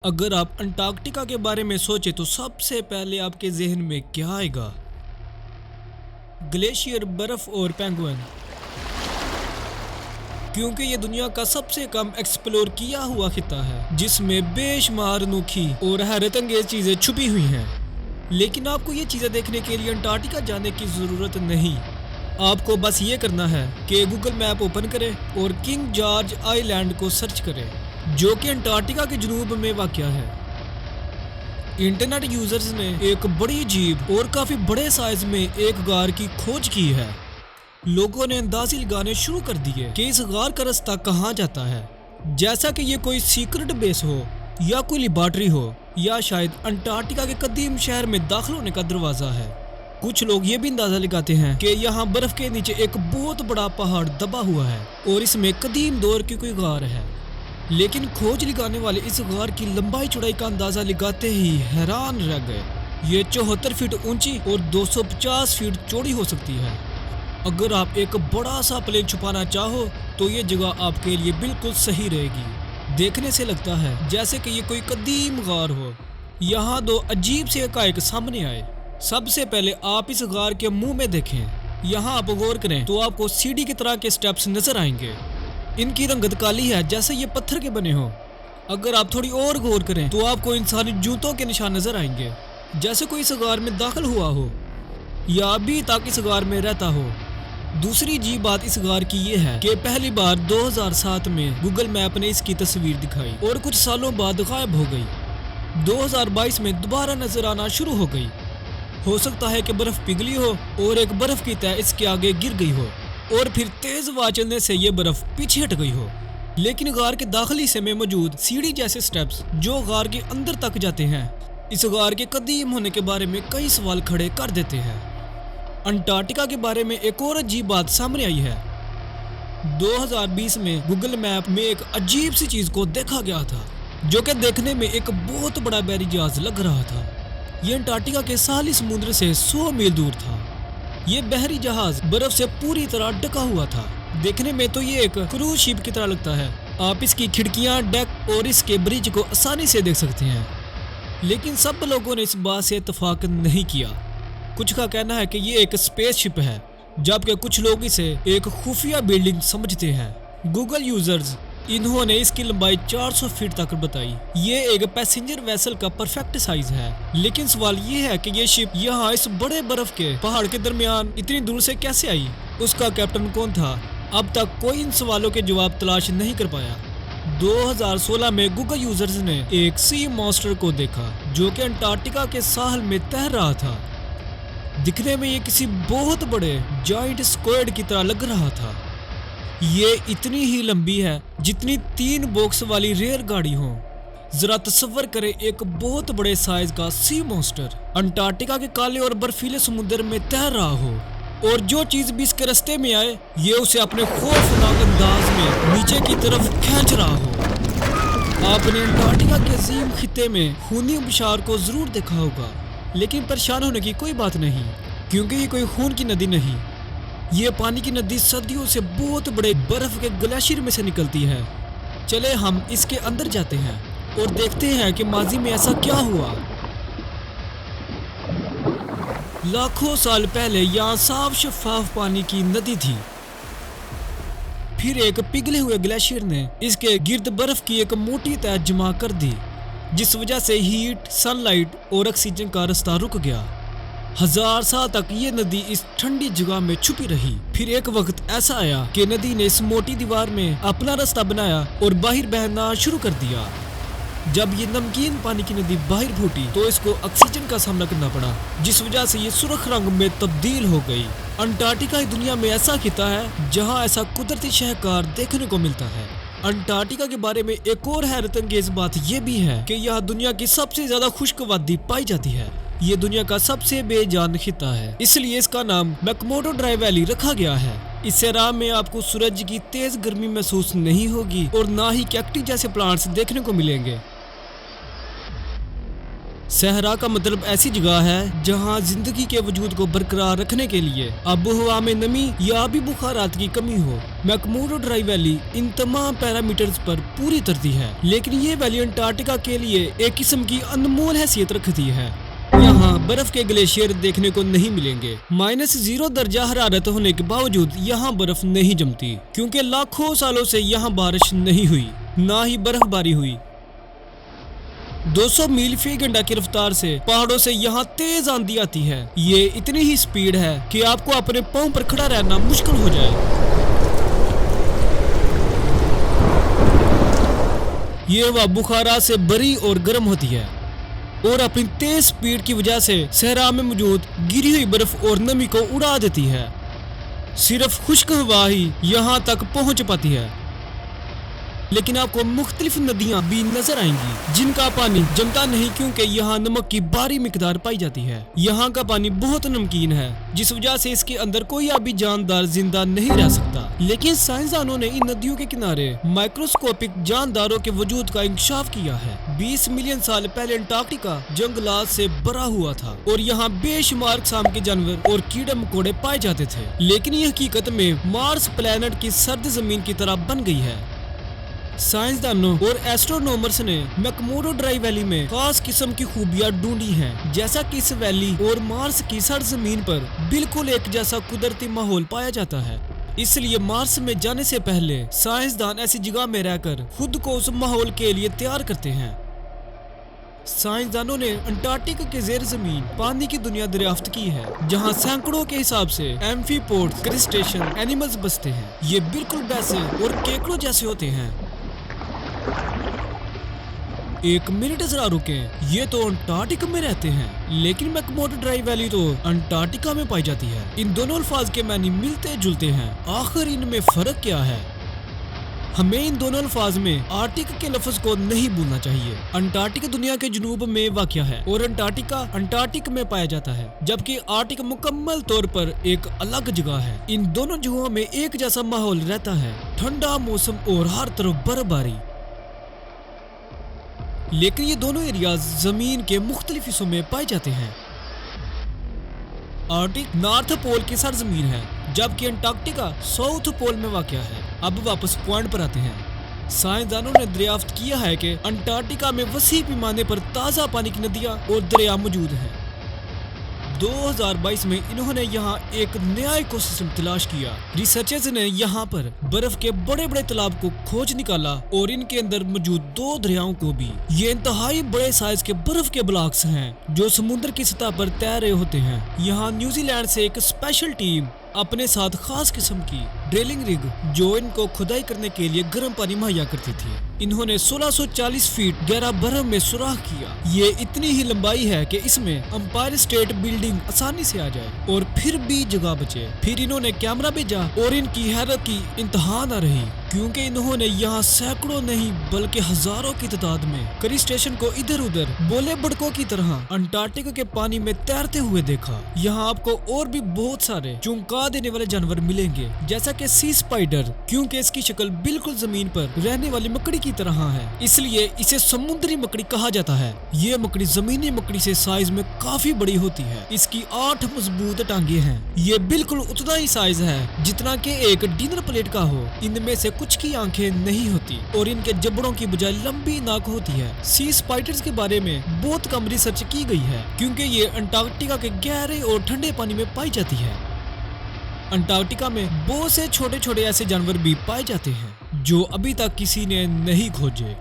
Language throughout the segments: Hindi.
अगर आप अंटार्कटिका के बारे में सोचे तो सबसे पहले आपके जहन में क्या आएगा? ग्लेशियर, बर्फ और पेंगुइन। क्योंकि ये दुनिया का सबसे कम एक्सप्लोर किया हुआ खिता है जिसमें बेशुमार अनोखी और हैरत अंगेज चीजें छुपी हुई हैं। लेकिन आपको ये चीजें देखने के लिए अंटार्कटिका जाने की जरूरत नहीं। आपको बस ये करना है कि गूगल मैप ओपन करें और किंग जॉर्ज आइलैंड को सर्च करें, जो कि अंटार्कटिका के जनूब में वाक़या है। इंटरनेट यूजर्स ने एक बड़ी अजीब और काफी बड़े साइज में एक गार की खोज की है। लोगों ने अंदाजे लगाने शुरू कर दिए कि इस गार का रास्ता कहाँ जाता है, जैसा कि ये कोई सीक्रेट बेस हो या कोई लेबॉर्टरी हो या शायद अंटार्कटिका के कदीम शहर में दाखिल होने का दरवाजा है। कुछ लोग ये भी अंदाजा लगाते हैं कि यहाँ बर्फ के नीचे एक बहुत बड़ा पहाड़ दबा हुआ है और इसमें कदीम दौर की कोई गार है। लेकिन खोज लगाने वाले इस गार की लंबाई चौड़ाई का अंदाजा लगाते ही हैरान रह गए। ये 74 फीट ऊंची और 250 फीट चौड़ी हो सकती है। अगर आप एक बड़ा सा प्लेन छुपाना चाहो तो ये जगह आपके लिए बिल्कुल सही रहेगी। देखने से लगता है जैसे कि ये कोई कदीम गार हो। यहाँ दो अजीब से हकायक सामने आए। सबसे पहले आप इस गार के मुंह में देखें। यहाँ आप गौर करें तो आपको सीढ़ी की तरह के स्टेप्स नजर आएंगे। इनकी रंगत काली है जैसे ये पत्थर के बने हो। अगर आप थोड़ी और गौर करें तो आपको इंसानी जूतों के निशान नजर आएंगे, जैसे कोई इस गार में दाखिल हुआ हो या अभी तक इस गार में रहता हो। दूसरी अजीब बात इस गार की ये है कि पहली बार 2007 में गूगल मैप ने इसकी तस्वीर दिखाई और कुछ सालों बाद गायब हो गई। 2022 में दोबारा नजर आना शुरू हो गई। हो सकता है कि बर्फ पिघली हो और एक बर्फ की तह इसके आगे गिर गई हो और फिर तेज हवा चलने से ये बर्फ पीछे हट गई हो। लेकिन गार के दाखिली हिस्से में मौजूद सीढ़ी जैसे स्टेप्स जो गार के अंदर तक जाते हैं, इस गार के कदीम होने के बारे में कई सवाल खड़े कर देते हैं। अंटार्कटिका के बारे में एक और अजीब बात सामने आई है। 2020 में गूगल मैप में एक अजीब सी चीज को देखा गया था, जो कि देखने में एक बहुत बड़ा बैरी जहाज लग रहा था। ये अंटार्कटिका के साहिली समुद्र से 100 मील दूर था। ये बहरी जहाज बर्फ से पूरी तरह ढका हुआ था। देखने में तो ये एक क्रूज शिप की तरह लगता है। आप इसकी खिड़कियां, डेक और इसके ब्रिज को आसानी से देख सकते हैं। लेकिन सब लोगों ने इस बात से इत्तेफाक नहीं किया। कुछ का कहना है कि ये एक स्पेसशिप है, जबकि कुछ लोग इसे एक खुफिया बिल्डिंग समझते हैं। गूगल यूजर्स इन्होंने इसकी लंबाई 400 फीट तक बताई। ये एक पैसेंजर वेसल का परफेक्ट साइज है। लेकिन सवाल ये है कि ये शिप यहाँ इस बड़े बर्फ के पहाड़ के दरमियान इतनी दूर से कैसे आई? उसका कैप्टन कौन था? अब तक कोई इन सवालों के जवाब तलाश नहीं कर पाया। 2016 में गूगल यूजर्स ने एक सी मॉन्स्टर को देखा, जो कि अंटार्कटिका के साहल में तैर रहा था। दिखने में ये किसी बहुत बड़े जाइंट स्क्वाड की तरह लग रहा था। ये इतनी ही लंबी है जितनी 3 बॉक्स वाली रेल गाड़ी हो। जरा तस्वर करें एक बहुत बड़े साइज का सी मॉन्स्टर अंटार्कटिका के काले और बर्फीले समुद्र में तैर रहा हो, और जो चीज भी इसके रास्ते में आए ये उसे अपने खौफनाक अंदाज में नीचे की तरफ खींच रहा हो। आपने अंटार्कटिका के अजीम खिते में खूनी आबशार को जरूर देखा होगा, लेकिन परेशान होने की कोई बात नहीं, क्योंकि ये कोई खून की नदी नहीं। ये पानी की नदी सदियों से बहुत बड़े बर्फ के ग्लेशियर में से निकलती है। चले हम इसके अंदर जाते हैं और देखते हैं कि माजी में ऐसा क्या हुआ। लाखों साल पहले यहाँ साफ शफाफ पानी की नदी थी। फिर एक पिघले हुए ग्लेशियर ने इसके गिर्द बर्फ की एक मोटी तह जमा कर दी, जिस वजह से हीट, सनलाइट और ऑक्सीजन का रास्ता रुक गया। 1000 साल तक ये नदी इस ठंडी जगह में छुपी रही। फिर एक वक्त ऐसा आया कि नदी ने इस मोटी दीवार में अपना रास्ता बनाया और बाहर बहना शुरू कर दिया। जब ये नमकीन पानी की नदी बाहर फूटी तो इसको ऑक्सीजन का सामना करना पड़ा, जिस वजह से ये सुर्ख रंग में तब्दील हो गई। अंटार्कटिका दुनिया में ऐसा खिता है जहाँ ऐसा कुदरती शाहकार देखने को मिलता है। अंटार्कटिका के बारे में एक और हैरत अंगेज बात यह भी है कि यह दुनिया की सबसे ज्यादा खुश्क वादी पाई जाती है। ये दुनिया का सबसे बेजान खिता है, इसलिए इसका नाम मैकमोडो ड्राई वैली रखा गया है। इस राह में आपको सूरज की तेज गर्मी महसूस नहीं होगी और ना ही कैक्टी जैसे प्लांट्स देखने को मिलेंगे। सहरा का मतलब ऐसी जगह है जहां जिंदगी के वजूद को बरकरार रखने के लिए आबोहवा में नमी या भी बुखारात की कमी हो। मैकमुर्डो ड्राई वैली इन तमाम पैरामीटर्स पर पूरी उतरती है, लेकिन ये वैली अंटार्कटिका के लिए एक किस्म की अनमोल हैसियत रखती है। यहाँ बर्फ के ग्लेशियर देखने को नहीं मिलेंगे। -0 दर्जा हरारत होने के बावजूद यहाँ बर्फ नहीं जमती, क्योंकि लाखों सालों से यहाँ बारिश नहीं हुई, ना ही बर्फबारी हुई। 200 मील फी घंटा की रफ्तार से पहाड़ों से यहाँ तेज आंधी आती है। ये इतनी ही स्पीड है कि आपको अपने पांव पर खड़ा रहना मुश्किल हो जाए। ये हवा बुखारा से भरी और गर्म होती है और अपनी तेज स्पीड की वजह से सहरा में मौजूद गिरी हुई बर्फ और नमी को उड़ा देती है। सिर्फ खुश्क हवा ही यहाँ तक पहुँच पाती है, लेकिन आपको मुख्तलिफ नदियां भी नजर आएंगी जिनका पानी जमता नहीं, क्योंकि यहाँ नमक की भारी मिकदार पाई जाती है। यहाँ का पानी बहुत नमकीन है, जिस वजह से इसके अंदर कोई भी जानदार जिंदा नहीं रह सकता। लेकिन साइंसदानों ने इन नदियों के किनारे माइक्रोस्कोपिक जानदारों के वजूद का इंकशाफ किया है। 20 मिलियन साल पहले अंटार्कटिका जंगलात से भरा हुआ था और यहाँ बेशुमार किस्म के जानवर और कीड़े मकोड़े पाए जाते थे। लेकिन ये हकीकत में मार्स प्लेनेट की सर्द जमीन की तरह बन गई है। साइंसदानों और एस्ट्रोनॉमर्स ने मैकमुर्डो ड्राई वैली में खास किस्म की खूबियां ढूंढी हैं, जैसा कि इस वैली और मार्स की सर्द जमीन पर बिल्कुल एक जैसा कुदरती माहौल पाया जाता है। इसलिए मार्स में जाने से पहले साइंसदान ऐसी जगह में रहकर खुद को उस माहौल के लिए तैयार करते हैं। साइंसदानों ने अंटार्कटिका के जेर जमीन पानी की दुनिया दरियाफ्त की है, जहां सैकड़ों के हिसाब से एम्फीपोड्स, क्रस्टेशियन एनिमल्स बसते हैं। ये बिल्कुल वैसे और केकड़ों जैसे होते हैं। एक मिनट जरा रुकें, ये तो अंटार्कटिका में रहते हैं, लेकिन मैकमुर्डो ड्राई वैली तो अंटार्कटिका में पाई जाती है। इन दोनों अल्फाज के मानी मिलते जुलते हैं, आखिर इनमें फर्क क्या है? हमें इन दोनों अल्फाज में आर्टिक के लफ्ज को नहीं भूलना चाहिए। अंटार्कटिका दुनिया के जुनूब में वाक़या है और अंटार्कटिका अंटार्कटिक में पाया जाता है, जबकि आर्टिक मुकम्मल तौर पर एक अलग जगह है। इन दोनों जगहों में एक जैसा माहौल रहता है, ठंडा मौसम और हर तरफ बर्फबारी। लेकिन ये दोनों एरियाज जमीन के मुख्तलिफ हिस्सों में पाए जाते हैं। आर्टिक नॉर्थ पोल की सरजमीन है, जबकि अंटार्कटिका साउथ पोल में वाक़या है। अब वापस पॉइंट पर आते हैं। साइंसदानों ने दरियाफ्त किया है कि अंटार्कटिका में वसी पैमाने पर ताज़ा पानी की नदियां और दरिया मौजूद हैं। 2022 में इन्होंने यहाँ एक नया इकोसिस्टम तलाश किया। रिसर्चर्स ने यहाँ पर बर्फ के बड़े बड़े तालाब को खोज निकाला और इनके अंदर मौजूद 2 दरियाओं को भी। ये इंतहाई बड़े साइज के बर्फ के ब्लॉक्स हैं जो समुद्र की सतह पर तैर रहे होते हैं। यहाँ न्यूजीलैंड से एक स्पेशल टीम अपने साथ खास किस्म की ड्रिलिंग रिग, जो इनको खुदाई करने के लिए गर्म पानी मुहैया करती थी। इन्होंने 1640 फीट गहरा बर्फ में सुराख किया। ये इतनी ही लंबाई है कि इसमें एम्पायर स्टेट बिल्डिंग आसानी से आ जाए और फिर भी जगह बचे। फिर इन्होंने कैमरा भेजा और इनकी हैरत की इंतहा न रही, क्योंकि इन्होंने यहाँ सैकड़ों नहीं बल्कि हजारों की तादाद में क्रस्टेशियन को इधर उधर बोले बड़कों की तरह अंटार्कटिका के पानी में तैरते हुए देखा। यहाँ आपको और भी बहुत सारे चौंका देने वाले जानवर मिलेंगे, जैसा कि सी स्पाइडर, क्योंकि इसकी शक्ल बिल्कुल जमीन पर रहने वाली मकड़ी की तरह है, इसलिए इसे समुद्री मकड़ी कहा जाता है। ये मकड़ी जमीनी मकड़ी से साइज में काफी बड़ी होती है। इसकी 8 मजबूत टांगे हैं। ये बिल्कुल उतना ही साइज है जितना कि एक डिनर प्लेट का हो। इनमें से कुछ की आंखें नहीं होती और इनके जबड़ों की बजाय लंबी नाक होती है। सी स्पाइडर्स के बारे में बहुत कम रिसर्च की गई है, क्योंकि ये अंटार्कटिका के गहरे और ठंडे पानी में पाई जाती है। अंटार्कटिका में बहुत से छोटे छोटे ऐसे जानवर भी पाए जाते हैं जो अभी तक किसी ने नहीं खोजे।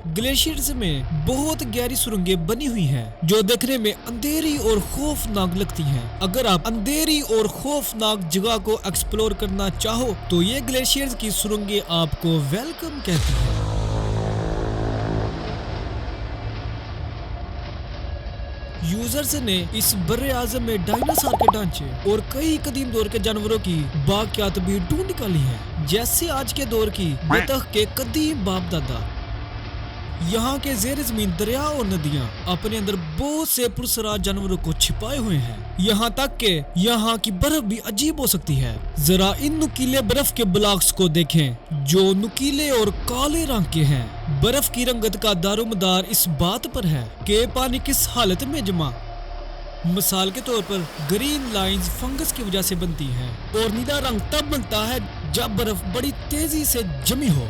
ग्लेशियर्स में बहुत गहरी सुरंगें बनी हुई हैं जो देखने में अंधेरी और खौफनाक लगती हैं। अगर आप अंधेरी और खौफनाक जगह को एक्सप्लोर करना चाहो तो ये ग्लेशियर्स की सुरंगें आपको वेलकम कहती हैं। यूजर्स ने इस बर्रे आज़म में डायनासोर के ढांचे और कई कदीम दौर के जानवरों की बाकियात भी ढूंढ निकाली है, जैसे आज के दौर की बतख के कदीम बाप दादा। यहाँ के जेर जमीन दरिया और नदियाँ अपने अंदर बहुत से पुरस्कार जानवरों को छिपाए हुए हैं। यहाँ तक के यहाँ की बर्फ भी अजीब हो सकती है। जरा इन नुकीले बर्फ के ब्लॉक्स को देखें जो नुकीले और काले रंग के हैं। बर्फ की रंगत का दारोमदार इस बात पर है कि पानी किस हालत में जमा। मिसाल के तौर पर ग्रीन लाइंस फंगस की वजह से बनती हैं और नीला रंग तब बनता है जब बर्फ बड़ी तेजी से जमी हो।